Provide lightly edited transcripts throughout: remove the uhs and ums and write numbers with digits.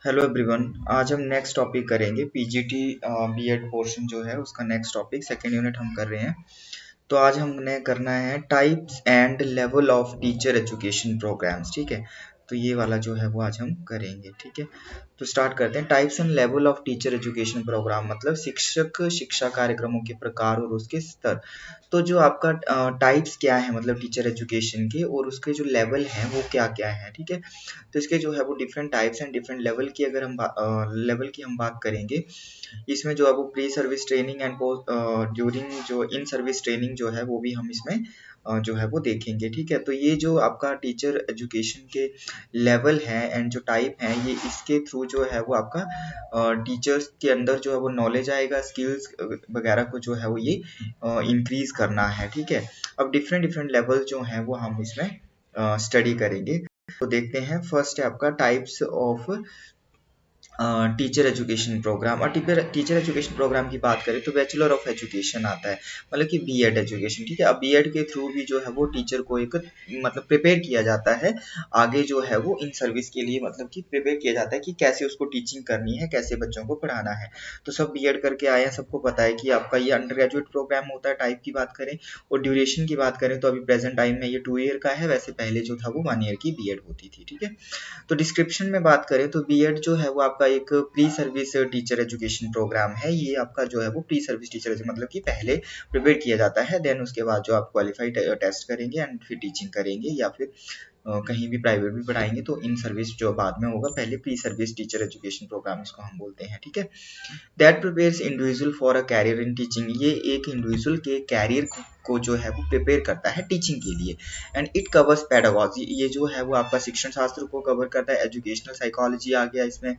Hello everyone. आज हम next topic करेंगे पीजीटी बीएड पोर्शन जो है उसका नेक्स्ट टॉपिक सेकेंड यूनिट हम कर रहे हैं। तो आज हमने करना है types and level of teacher education programs. ठीक है, तो ये वाला जो है वो आज हम करेंगे। ठीक है, तो स्टार्ट करते हैं। Types and level of teacher education program मतलब शिक्षक शिक्षा कार्यक्रमों के प्रकार और उसके स्तर। तो जो आपका टाइप्स क्या है मतलब टीचर एजुकेशन के, और उसके जो लेवल हैं वो क्या क्या है। ठीक है, तो इसके जो है वो different types and different level की अगर हम लेवल की हम बात करेंगे, इसमें जो है वो pre service training and post during जो इन सर्विस ट्रेनिंग जो है वो भी हम इसमें जो है वो देखेंगे। ठीक है, तो ये जो आपका टीचर एजुकेशन के लेवल है एंड जो टाइप है, ये इसके थ्रू जो है वो आपका टीचर्स के अंदर जो है वो नॉलेज आएगा, स्किल्स वगैरह को जो है वो ये इंक्रीज करना है। ठीक है, अब डिफरेंट डिफरेंट लेवल जो हैं वो हम इसमें स्टडी करेंगे। तो देखते हैं, फर्स्ट है आपका types of teacher education program. और टीचर एजुकेशन प्रोग्राम की बात करें तो बैचलर ऑफ एजुकेशन आता है, मतलब कि बीएड एजुकेशन। ठीक है, अब बीएड के थ्रू भी जो है वो टीचर को एक मतलब प्रिपेयर किया जाता है आगे जो है वो इन सर्विस के लिए, मतलब कि प्रिपेयर किया जाता है कि कैसे उसको टीचिंग करनी है, कैसे बच्चों को पढ़ाना है। तो सब बीएड करके आए हैं, सबको पता है कि आपका ये अंडर ग्रेजुएट प्रोग्राम होता है। टाइप की बात करें और ड्यूरेशन की बात करें तो अभी प्रेजेंट टाइम में ये 2 ईयर का है, वैसे पहले जो था वो 1 ईयर की बीएड होती थी। ठीक है, तो डिस्क्रिप्शन में बात करें तो बीएड जो है वो आपका एक pre service teacher education program है। ये आपका जो है वो प्री सर्विस टीचर मतलब कि पहले प्रिपेयर किया जाता है, देन उसके बाद जो आप क्वालिफाई टेस्ट करेंगे एंड फिर टीचिंग करेंगे या फिर कहीं भी प्राइवेट भी पढ़ाएंगे तो इन सर्विस जो बाद में होगा, पहले pre service teacher education program इसको हम बोलते हैं। ठीक है, that prepares individual for a career in teaching. ये एक इंडिविजुअल के कैरियर को जो है वो प्रिपेयर करता है टीचिंग के लिए। एंड इट कवर्स पेडागॉजी, ये जो है वो आपका शिक्षण शास्त्र को कवर करता है। एजुकेशनल साइकोलॉजी आ गया इसमें,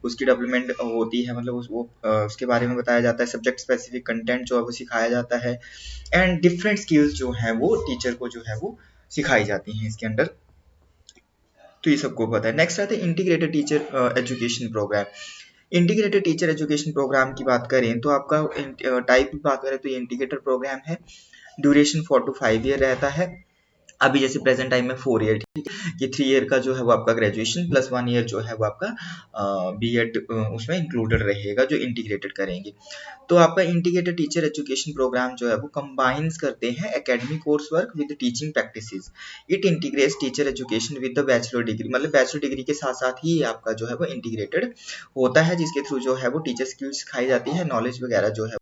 उसकी डेवलपमेंट होती है, मतलब उसके बारे में बताया जाता है। सब्जेक्ट स्पेसिफिक कंटेंट जो है वो सिखाया जाता है एंड डिफरेंट स्किल्स जो है वो टीचर को जो है वो सिखाई जाती हैं इसके अंदर। तो ये सबको पता है। नेक्स्ट आते हैं integrated teacher education program. Integrated teacher education program की बात करें तो आपका टाइप की बात करें तो ये इंटीग्रेटेड प्रोग्राम है। ड्यूरेशन 4 to 5 ईयर रहता है। अभी जैसे प्रेजेंट टाइम में 4 ईयर, ठीक है, ये 3 ईयर का जो है वो आपका ग्रेजुएशन प्लस 1 ईयर जो है वो आपका बीएड उसमें इंक्लूडेड रहेगा जो इंटीग्रेटेड करेंगे। तो आपका इंटीग्रेटेड टीचर एजुकेशन प्रोग्राम जो है वो कंबाइंस करते हैं academic course work with teaching practices. It integrates teacher education with the bachelor degree, मतलब बैचलर डिग्री के साथ साथ ही आपका जो है वो इंटीग्रेटेड होता है, जिसके थ्रू जो है वो टीचर स्किल्स सिखाई जाती है, नॉलेज वगैरह जो है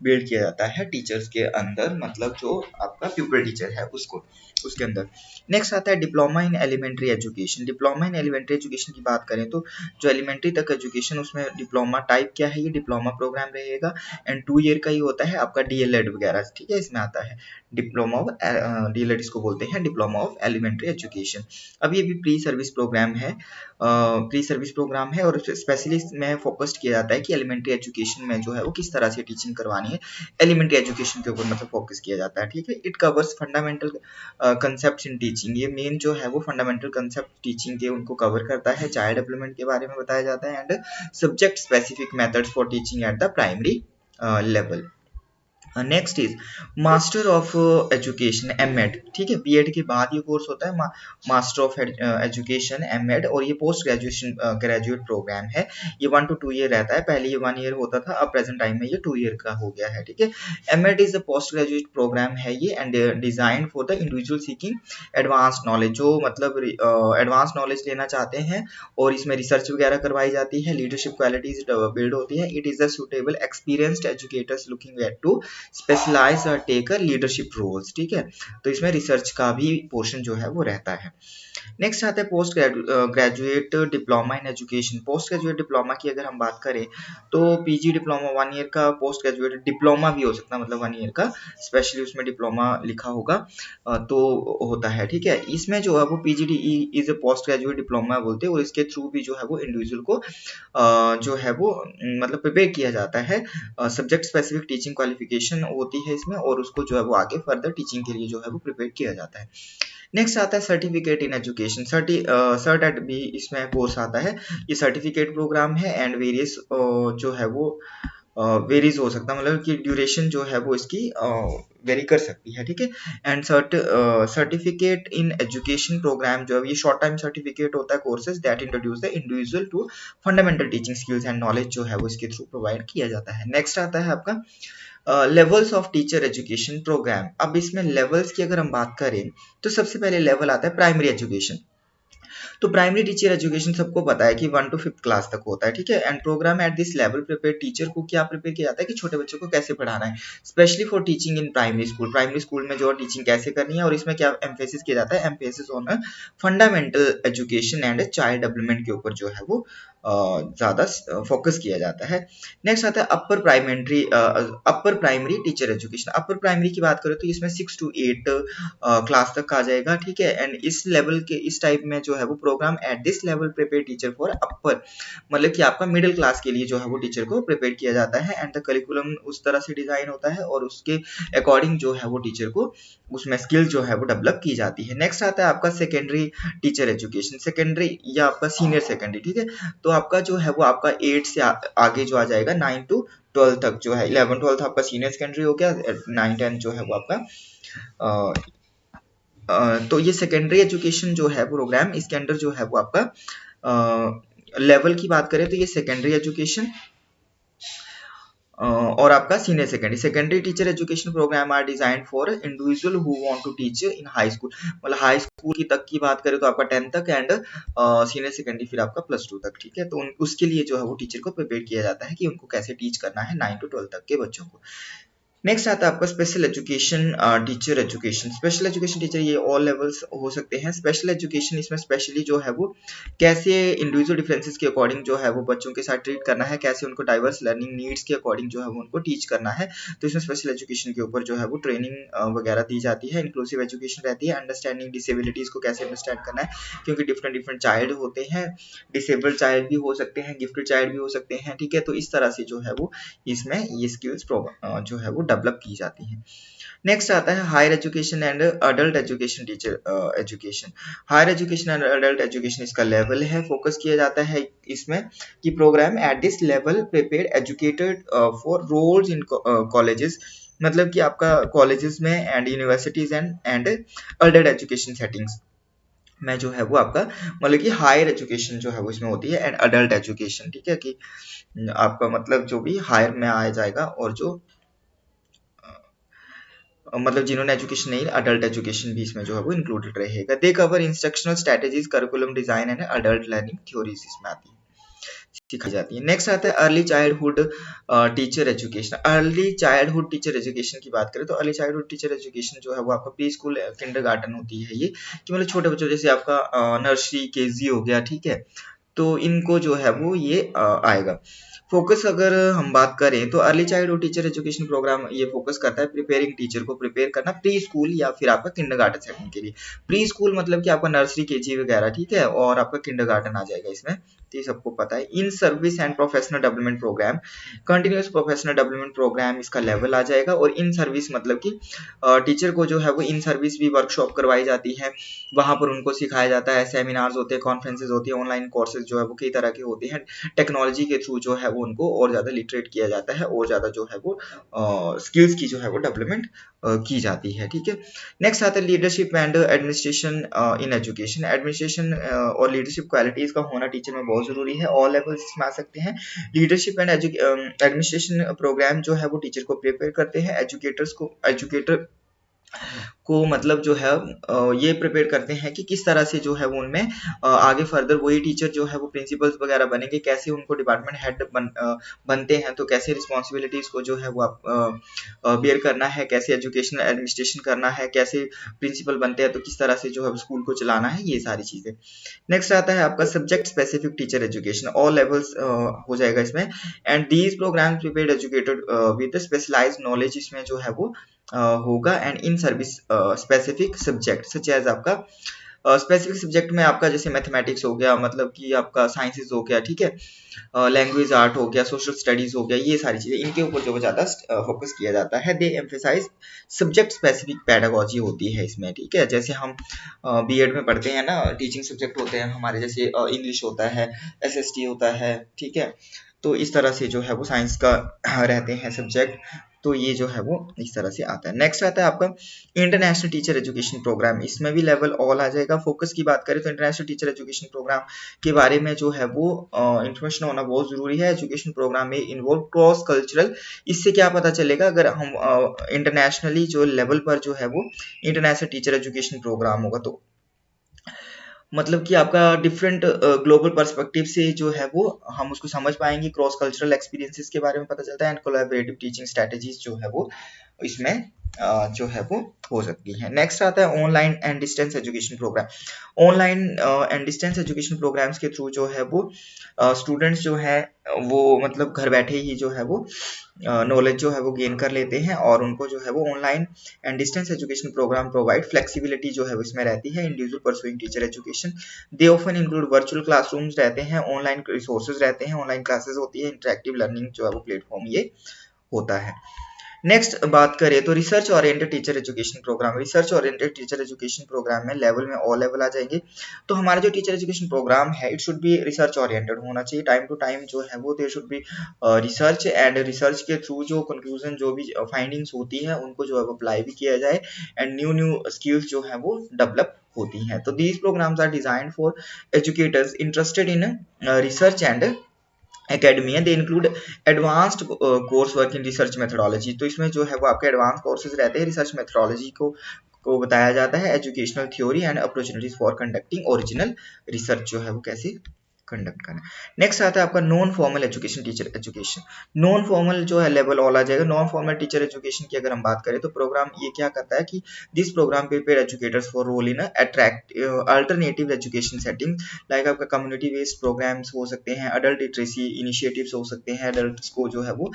बिल्ड किया जाता है टीचर्स के अंदर, मतलब जो आपका प्यूपिल टीचर है उसको, उसके अंदर। नेक्स्ट आता है diploma in elementary education. Diploma in elementary education की बात करें तो जो एलिमेंट्री तक एजुकेशन, उसमें डिप्लोमा टाइप क्या है, ये डिप्लोमा प्रोग्राम रहेगा एंड 2 ईयर का ही होता है आपका डीएलएड वगैरह। ठीक है, इसमें आता है डिप्लोमा ऑफ डीएलएड, इसको बोलते हैं डिप्लोमा ऑफ एलिमेंट्री एजुकेशन। अब ये भी प्री सर्विस प्रोग्राम है, प्री सर्विस प्रोग्राम है और स्पेशली में फोकस्ड किया जाता है कि एलिमेंट्री एजुकेशन में जो है वो किस तरह से टीचिंग करवानी है, एलिमेंट्री एजुकेशन के ऊपर मतलब फोकस किया जाता है। ठीक है, it covers fundamental concept in teaching. ये मेन जो है वो फंडामेंटल कंसेप्ट टीचिंग के उनको कवर करता है, चाइल्ड डेवलपमेंट के बारे में बताया जाता है and subject specific methods for teaching at the primary level. Next is master of education M Ed. ठीक है, बीएड के बाद ये कोर्स होता है मास्टर ऑफ एजुकेशन एमएड, और ये पोस्ट ग्रेजुएशन ग्रेजुएट प्रोग्राम है। ये 1 to 2 ईयर रहता है, पहले ये 1 ईयर होता था, अब प्रेजेंट टाइम में ये 2 ईयर का हो गया है। ठीक है, M Ed is a post graduate program है ये and design for the individual seeking advance knowledge, जो मतलब एडवांस नॉलेज लेना चाहते हैं और इसमें रिसर्च वगैरह करवाई जाती है, लीडरशिप क्वालिटीज बिल्ड होती है। It is a suitable experienced educators looking at to specialise और टेकर लीडरशिप रोल्स। ठीक है, तो इसमें रिसर्च का भी पोर्शन जो है वो रहता है। नेक्स्ट आता है post graduate diploma in education. Post graduate diploma की अगर हम बात करें तो पीजी डिप्लोमा 1 ईयर का, पोस्ट ग्रेजुएट डिप्लोमा भी हो सकता है, मतलब 1 ईयर का, स्पेशली उसमें डिप्लोमा लिखा होगा तो होता है। ठीक है, इसमें जो है वो PGDE is a post graduate diploma बोलते हैं और इसके थ्रू भी जो है वो इंडिविजुअल को जो है वो मतलब प्रिपेयर किया जाता है। सब्जेक्ट स्पेसिफिक टीचिंग क्वालिफिकेशन होती है इसमें और उसको जो है वो आगे फर्दर टीचिंग के लिए जो है वो प्रिपेयर किया जाता है। नेक्स्ट आता है सर्टिफिकेट इन एजुकेशन। सर्ट एट भी इसमें कोर्स आता है। ये सर्टिफिकेट प्रोग्राम है एंड वेरियस जो है वो वेरीज हो सकता है, मतलब कि ड्यूरेशन जो है वो इसकी वेरी कर सकती है, ठीक है। And certificate in education program जो है ये शॉर्ट टाइम सर्टिफिकेट होता है, courses that introduce the individual to fundamental teaching skills and knowledge जो है वो इसके थ्रू प्रोवाइड किया जाता है। नेक्स्ट आता है आपका levels of teacher education program. अब इसमें लेवल्स की अगर हम बात करें तो सबसे पहले लेवल आता है प्राइमरी एजुकेशन। तो प्राइमरी टीचर एजुकेशन सबको पता है कि 1 to 5th क्लास तक होता है, ठीक है। And program at this level prepare teacher को क्या प्रिपेयर किया जाता है कि छोटे बच्चों को कैसे पढ़ाना है, specially for teaching in primary school. Primary school में जो टीचिंग कैसे करनी है, और इसमें क्या एम्फेसिस किया जाता है, emphasis on fundamental education and child development के ऊपर जो है वो ज्यादा फोकस किया जाता है। नेक्स्ट आता है upper primary teacher education. Upper primary की बात करें तो इसमें 6 to 8 क्लास तक आ जाएगा, ठीक है। एंड इस लेवल के इस टाइप में जो है वो program at this level prepare teacher for upper, मतलब कि आपका मिडिल क्लास के लिए जो है वो टीचर को प्रिपेयर किया जाता है। एंड द करिकुलम उस तरह से डिजाइन होता है और उसके अकॉर्डिंग जो है वो टीचर को उसमें स्किल जो है वो डेवलप की जाती है। नेक्स्ट आता है आपका सेकेंडरी टीचर एजुकेशन। सेकेंडरी या आपका सीनियर सेकेंडरी, ठीक है। तो आपका जो है वो आपका 8 से आगे जो आ जाएगा 9 to 12 तक जो है, 11 12 आपका सीनियर सेकेंडरी हो गया, 9 10 जो है वो आपका तो ये सेकेंडरी एजुकेशन जो है प्रोग्राम, इसके अंडर जो है वो आपका लेवल की बात करें तो ये सेकेंडरी एजुकेशन और आपका senior secondary teacher education program are design for individual who want to teach in high school. मतलब हाई स्कूल की तक की बात करें तो आपका 10 तक, एंड सीनियर सेकेंडरी फिर आपका +2 तक, ठीक है। तो उसके लिए जो है वो टीचर को प्रिपेयर किया जाता है कि उनको कैसे टीच करना है 9 to 12 तक के बच्चों को। नेक्स्ट आता है आपका special education teacher education. Special education teacher ये ऑल लेवल्स हो सकते हैं। स्पेशल एजुकेशन इसमें स्पेशली जो है वो कैसे इंडिविजुअल डिफरेंसेस के अकॉर्डिंग जो है वो बच्चों के साथ ट्रीट करना है, कैसे उनको डाइवर्स लर्निंग नीड्स के अकॉर्डिंग जो है वो उनको टीच करना है। तो इसमें स्पेशल एजुकेशन के ऊपर जो है वो ट्रेनिंग वगैरह दी जाती है। इंक्लूसिव एजुकेशन रहती है, अंडरस्टैंडिंग डिसेबिलिटीज को कैसे अंडरस्टैंड करना है, क्योंकि डिफरेंट चाइल्ड होते हैं, डिसेबल्ड चाइल्ड भी हो सकते हैं, गिफ्टेड चाइल्ड भी हो सकते हैं, ठीक है। तो इस तरह से जो है वो इसमें ये स्किल्स जो है वो डेवलप की जाती है। नेक्स्ट आता है higher education and adult education teacher education. Higher education and adult education इसका लेवल है, फोकस किया जाता है इसमें कि program at this level prepare educated for roles in colleges. मतलब कि आपका कॉलेजेस में and universities and adult education settings में जो है वो आपका मतलब कि हायर एजुकेशन जो है वो इसमें होती है, एंड अडल्ट एजुकेशन, ठीक है। कि आपका मतलब जो भी हायर में आया जाएगा, और जो मतलब जिन्होंने एजुकेशन नहीं, अडल्ट एजुकेशन भी इसमें जो है वो इंक्लूडेड रहेगा। They cover instructional strategies, curriculum design and adult learning theories इसमें आती है, सिखाई जाती है। नेक्स्ट आता है early childhood teacher education. Early childhood teacher education की बात करें तो अर्ली चाइल्डहुड टीचर एजुकेशन जो है वो आपका प्री स्कूल किंडरगार्टन होती है ये, कि मतलब छोटे बच्चों जैसे आपका नर्सरी केजी हो गया, ठीक है। तो इनको जो है वो ये आएगा। फोकस अगर हम बात करें तो early childhood teacher education program ये फोकस करता है प्रिपेयरिंग टीचर को प्रिपेयर करना प्री स्कूल या फिर आपका किंडरगार्टन सेटिंग के लिए। प्री स्कूल मतलब कि आपका नर्सरी केजी वगैरह, ठीक है, और आपका किंडरगार्टन आ जाएगा इसमें, तो ये सबको पता है। In service and professional development program, continuous professional development program इसका लेवल आ जाएगा। और इन सर्विस मतलब कि टीचर को जो है वो इन सर्विस भी वर्कशॉप करवाई जाती है, वहां पर उनको सिखाया जाता है, सेमिनार्स होते हैं, कॉन्फ्रेंसेज होती है, ऑनलाइन कोर्सेज जो है वो कई तरह के होते हैं। टेक्नोलॉजी के थ्रू जो है वो उनको और ज्यादा लिटरेट किया जाता है, और ज्यादा जो है वो स्किल्स की जो है वो डेवलपमेंट की जाती है, ठीक है। नेक्स्ट आता है leadership and administration in education. Administration और लीडरशिप क्वालिटीज का होना टीचर में बहुत जरूरी है, ऑल लेवल्स इसमें आ सकते हैं। लीडरशिप एंड एडमिनिस्ट्रेशन प्रोग्राम जो है वो टीचर को प्रिपेयर करते हैं, एजुकेटर को मतलब जो है ये प्रिपेयर करते हैं कि किस तरह से जो है वो उनमें आगे फर्दर वही टीचर जो है वो प्रिंसिपल्स वगैरह बनेंगे, कैसे उनको डिपार्टमेंट हेड बनते हैं, तो कैसे रिस्पॉन्सिबिलिटीज को जो है वो आप बेयर करना है, कैसे एजुकेशनल एडमिनिस्ट्रेशन करना है, कैसे प्रिंसिपल बनते हैं, तो किस तरह से जो है स्कूल को चलाना है, ये सारी चीजें। नेक्स्ट आता है आपका subject specific teacher education, all levels हो जाएगा इसमें। And these program prepared educated with specialised knowledge इसमें जो है वो होगा, and in service specific subject such as आपका स्पेसिफिक सब्जेक्ट में आपका जैसे मैथमेटिक्स हो गया, मतलब कि आपका साइंसेज हो गया, ठीक है, लैंग्वेज आर्ट हो गया, सोशल स्टडीज हो गया, ये सारी चीजें इनके ऊपर जो ज्यादा फोकस किया जाता है। दे एम्फेसाइज सब्जेक्ट स्पेसिफिक पेडागोजी होती है इसमें, ठीक है। जैसे हम बीएड में पढ़ते हैं ना, टीचिंग सब्जेक्ट होते हैं हमारे, जैसे इंग्लिश होता है, एसएसटी होता है, ठीक है, तो इस तरह से जो है वो साइंस का रहते हैं सब्जेक्ट, तो ये जो है वो इस तरह से आता है। नेक्स्ट आता है आपका इंटरनेशनल टीचर एजुकेशन प्रोग्राम, इसमें भी लेवल ऑल आ जाएगा। फोकस की बात करें तो इंटरनेशनल टीचर एजुकेशन प्रोग्राम के बारे में जो है वो इंफॉर्मेशन होना बहुत जरूरी है। एजुकेशन प्रोग्राम में इन्वॉल्व क्रॉस कल्चरल, इससे क्या पता चलेगा अगर हम इंटरनेशनली जो लेवल पर जो है वो इंटरनेशनल टीचर एजुकेशन प्रोग्राम होगा, तो मतलब कि आपका डिफरेंट ग्लोबल पर्सपेक्टिव से जो है वो हम उसको समझ पाएंगे, क्रॉस कल्चरल एक्सपीरियंसेस के बारे में पता चलता है, एंड कोलैबोरेटिव टीचिंग स्ट्रेटजीज जो है वो इसमें जो है वो हो सकती है। नेक्स्ट आता है online and distance education program. Online and distance education programs के थ्रू जो है वो स्टूडेंट्स जो है वो मतलब घर बैठे ही जो है वो नॉलेज जो है वो गेन कर लेते हैं, और उनको जो है वो online and distance education program provide flexibility जो है वो इसमें रहती है। Individual pursuing teacher education, they often include virtual classrooms रहते हैं, ऑनलाइन रिसोर्सेज रहते हैं, ऑनलाइन क्लासेस होती है, इंटरेक्टिव लर्निंग जो है वो प्लेटफॉर्म ये होता है। नेक्स्ट बात करें तो research oriented teacher education program. Research oriented teacher education program में लेवल में ऑल लेवल आ जाएंगे। तो हमारा जो टीचर एजुकेशन प्रोग्राम है it should be research oriented होना चाहिए। टाइम टू टाइम जो है वो there should be research, and research के थ्रू जो कंक्लूजन जो भी फाइंडिंग्स होती है उनको जो है वो अप्लाई भी किया जाए, एंड न्यू न्यू स्किल्स जो है वो डेवलप होती हैं। तो these programmes are designed for educators interested in research and academy है। They include advanced course work in research methodology, तो इसमें जो है वो आपके एडवांस कोर्सेज रहते हैं, रिसर्च मेथोडोलॉजी को बताया जाता है, educational theory and opportunities for conducting original research जो है वो कैसे कंडक्ट करना है। नेक्स्ट आता है आपका non formal education teacher education. Non formal जो है लेवल ऑल आ जाएगा। नॉन फॉर्मल टीचर एजुकेशन की अगर हम बात करें तो प्रोग्राम ये क्या करता है कि this program prepare educators for role in attract alternative education setting, like आपका कम्युनिटी बेस्ड प्रोग्राम्स हो सकते हैं, अडल्ट लिटरेसी इनिशिएटिव्स हो सकते हैं, अडल्ट को जो है वो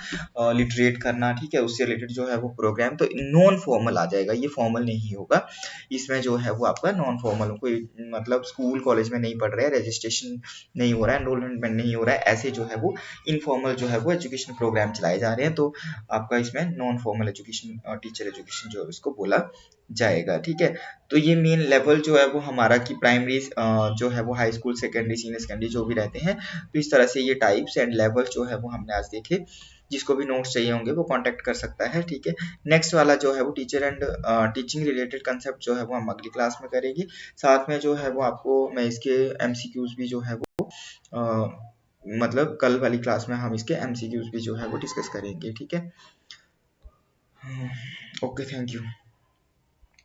लिटरेट करना, ठीक है, उससे रिलेटेड जो है वो प्रोग्राम, तो नॉन फॉर्मल आ जाएगा, ये फॉर्मल नहीं होगा। इसमें जो है वो आपका नॉन फॉर्मल, कोई मतलब स्कूल कॉलेज में नहीं पढ़ रहे हैं, रजिस्ट्रेशन नहीं हो रहा है, एनरोलमेंट नहीं हो रहा है, ऐसे जो है वो इनफॉर्मल जो है वो एजुकेशन प्रोग्राम चलाए जा रहे हैं, तो आपका इसमें non formal education teacher education जो है इसको बोला जाएगा। ठीक है, तो ये मेन लेवल जो है वो हमारा की प्राइमरी जो है वो high school, secondary, senior secondary जो भी रहते हैं, तो इस तरह से ये टाइप्स एंड लेवल जो है वो हमने आज देखे। जिसको भी नोट्स चाहिए होंगे वो कांटेक्ट कर सकता है। ठीक है, नेक्स्ट वाला जो है वो teacher and teaching related concept जो है वो हम अगली क्लास में करेंगे। साथ में जो है वो आपको मैं इसके एमसीक्यूज भी जो है वो मतलब कल वाली क्लास में हम इसके एमसीक्यूज भी जो है वो डिस्कस करेंगे। ठीक है, ओके, थैंक यू।